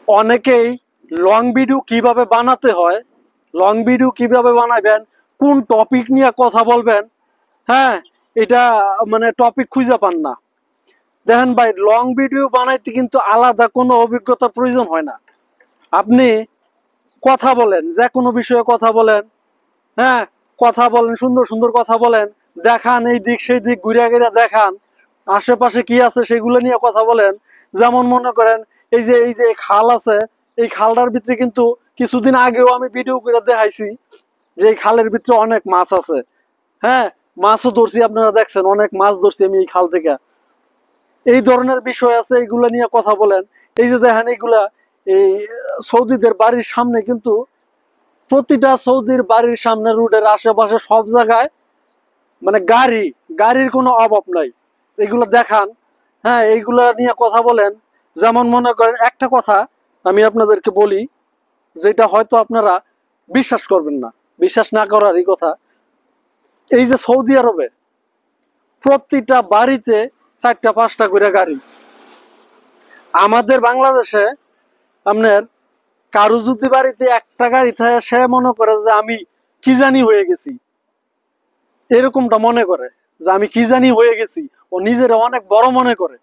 অনেকেই long video কিভাবে বানাতে হয়, লং ভিডিও কিভাবে বানাবেন, কোন টপিক নিয়ে কথা বলবেন, হ্যাঁ এটা মানে টপিক খুঁজে পান না। দেখেন ভাই, লং ভিডিও বানাইতে কিন্তু আলাদা কোনো অভিজ্ঞতার প্রয়োজন হয় না। আপনি কথা বলেন, যে কোনো বিষয়ে কথা বলেন, হ্যাঁ কথা বলেন, সুন্দর সুন্দর কথা বলেন, দেখান এই দিক সেই দিক ঘুরে ঘুরে দেখান, আশেপাশে কি আছে সেগুলো নিয়ে কথা বলেন। যেমন মনে করেন এই যে খাল আছে, এই খালটার ভিতরে কিন্তু কিছুদিন আগেও আমি ভিডিও করে দেখাইছি যে এই খালের ভিতরে অনেক মাছ আছে। হ্যাঁ, মাছও ধরছি, আপনারা দেখছেন অনেক মাছ ধরছি আমি এই খাল থেকে। এই ধরনের বিষয় আছে, এইগুলা নিয়ে কথা বলেন। এই যে দেখেন এইগুলা, এই সৌদিদের বাড়ির সামনে কিন্তু প্রতিটা সৌদির বাড়ির সামনে রোডের আশেপাশে সব জায়গায় মানে গাড়ির কোনো অভাব নাই। এগুলো দেখান, হ্যাঁ এইগুলা নিয়ে কথা বলেন। যেমন মনে করেন একটা কথা আমি আপনাদেরকে বলি, যেটা হয়তো আপনারা বিশ্বাস করবেন না, বিশ্বাস না করারই কথা। এই যে সৌদি আরবে প্রতিটা বাড়িতে 4টা 5টা করে গাড়ি। আমাদের বাংলাদেশে আপনার কারো যদি বাড়িতে একটা গাড়ি থাকে, সে মনে করে যে আমি কি জানি হয়ে গেছি, এরকমটা মনে করে যে আমি কি জানি হয়ে গেছি। ও নিজের অনেক বড় মনে করে,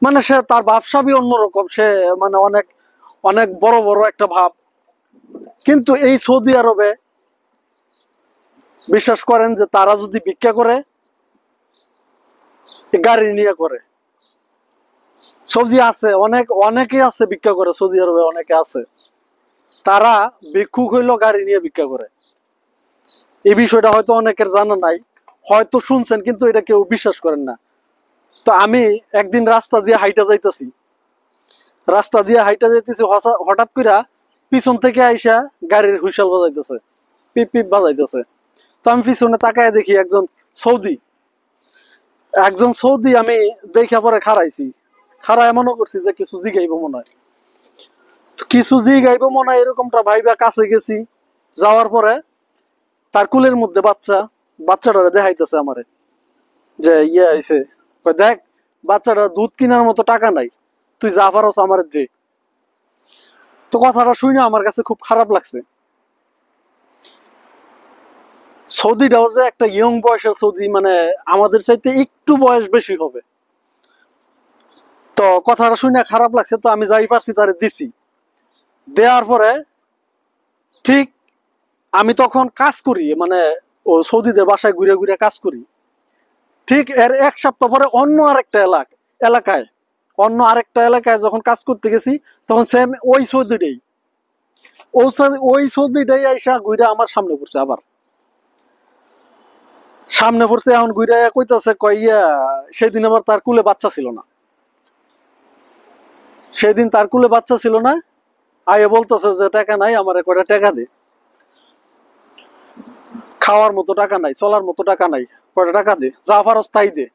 মানে সে তার ভাবসাবই অন্যরকম, সে মানে অনেক অনেক বড় বড় একটা ভাব। কিন্তু এই সৌদি আরবে বিশ্বাস করেন যে তারা যদি ভিক্ষা করে, গাড়ি নিয়ে করে। সৌদি আছে অনেকে আছে ভিক্ষা করে, সৌদি আরবে অনেকে আছে, তারা ভিক্ষুক হইলো গাড়ি নিয়ে ভিক্ষা করে। এই বিষয়টা হয়তো অনেকের জানা নাই, হয়তো শুনছেন কিন্তু এটা কেউ বিশ্বাস করেন না। তো আমি একদিন রাস্তা দিয়ে হাইটা যাইতেছি, হঠাৎ করে পিছন থেকে আইসা গাড়ির হুইসেল বাজাইতেছে, পিপ পিপ বাজাইতেছে। তো আমি পিছনে তাকায় দেখি একজন সৌদি আমি দেখা পরে খাড়ায় মনে করছি যে কিছু জিগাইব মনে হয়, এরকমটা ভাইবা কাছে গেছি। যাওয়ার পরে তার কুলের মধ্যে বাচ্চাটা দেখাইতেছে আমারে যে ইয়ে আইছে, দেখ বাচ্চাটা দুধ কেনার মতো টাকা নাই, তুই যা পারস আমার দে। তো কথাটা শুনে আমার কাছে খুব খারাপ লাগছে। সৌদিটাও যে একটা ইয়ং বয়সের সৌদি, মানে আমাদের চাইতে একটু বয়স বেশি হবে। তো কথাটা শুনে খারাপ লাগছে, তো আমি যাই পারছি তারে দিছি। দেওয়ার পরে ঠিক আমি তখন কাজ করি, মানে ও সৌদিদের বাসায় ঘুরে ঘুরে কাজ করি। ঠিক এর 1 সপ্তাহ পরে অন্য আরেকটা এলাকায় যখন কাজ করতে গেছি, তখন সেম ওই সৌদিটাই আইসা ঘুরে আমার সামনে পড়ছে। এখন ঘুরে কইতাছে, কইয়া সেদিন আবার তার কুলে বাচ্চা ছিল না, আইয়া বলতেছে যে টাকা নাই, আমার কয়টা টাকা দে, খাওয়ার মতো টাকা নাই, চলার মতো টাকা নাই, কয়টা টাকা দে, যা পারস তাই দে।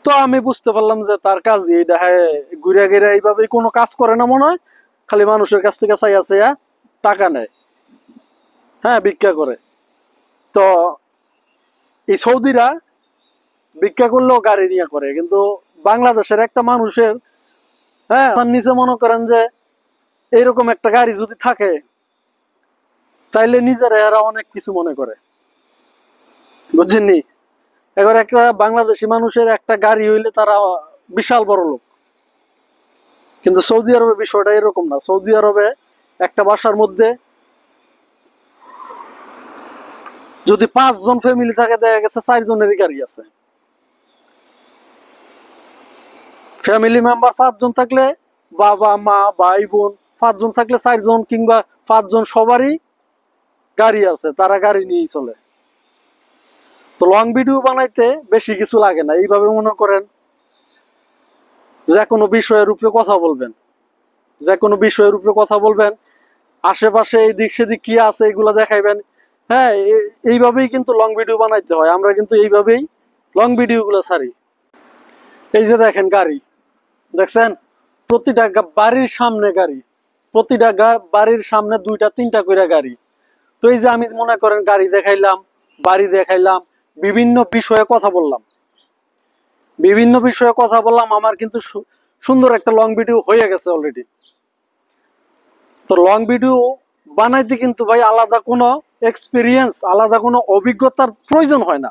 তো আমি বুঝতে পারলাম যে তার কাজ এইটা, হ্যাঁ ঘুরে ঘিরে এইভাবে কোনো কাজ করে না মনে হয়, খালি মানুষের কাছ থেকে চাইয়া টাকা নেয়, হ্যাঁ ভিক্ষা করে। তো এই সৌদিরা ভিক্ষা করলেও গাড়ি নিয়ে করে, কিন্তু বাংলাদেশের একটা মানুষের, হ্যাঁ তার নিচে মনে করেন যে এইরকম একটা গাড়ি যদি থাকে, তাইলে নিজেরা এরা অনেক কিছু মনে করে, বুঝছেননি। এবার একটা বাংলাদেশি মানুষের একটা গাড়ি হইলে তারা বিশাল বড় লোক। কিন্তু সৌদি আরবে বিষয়টা এরকম না। সৌদি আরবে একটা বাসার মধ্যে যদি 5 জন ফ্যামিলি থাকে, দেখা গেছে 4 জনেরই গাড়ি আছে। ফ্যামিলি মেম্বার 5 জন থাকলে, বাবা মা ভাই বোন 5 জন থাকলে 4 জন কিংবা 5 জন সবারই গাড়ি আছে, তারা গাড়ি নিয়েই চলে। তো লং ভিডিও বানাইতে বেশি কিছু লাগে না। এইভাবে মনে করেন যে কোনো বিষয়ের উপরে কথা বলবেন, আশেপাশে এই দিক সেদিক কি আছে এগুলা দেখাইবেন। হ্যাঁ, এইভাবেই কিন্তু লং ভিডিও বানাইতে হয়। আমরা কিন্তু এইভাবেই লং ভিডিও গুলো ছাড়ি। এই যে দেখেন গাড়ি, দেখছেন প্রতিটা বাড়ির সামনে 2টা 3টা করে গাড়ি। তো এই যে আমি মনে করেন গাড়ি দেখাইলাম, বাড়ি দেখাইলাম, বিভিন্ন বিষয়ে কথা বললাম, আমার কিন্তু সুন্দর একটা লং ভিডিও হয়ে গেছে অলরেডি। তো লং ভিডিও বানাইতে কিন্তু ভাই আলাদা কোনো এক্সপিরিয়েন্স, আলাদা কোনো অভিজ্ঞতার প্রয়োজন হয় না।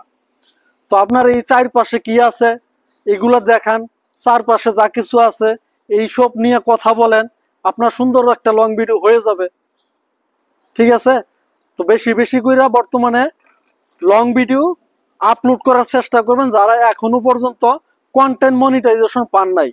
তো আপনার এই চারপাশে কি আছে এগুলা দেখান, চারপাশে যা কিছু আছে এইসব নিয়ে কথা বলেন, আপনার সুন্দর একটা লং ভিডিও হয়ে যাবে। ঠিক আছে? তো বেশি বেশি করে বর্তমানে লং ভিডিও আপলোড করার চেষ্টা করবেন যারা এখনো পর্যন্ত কন্টেন্ট মনিটাইজেশন পান নাই।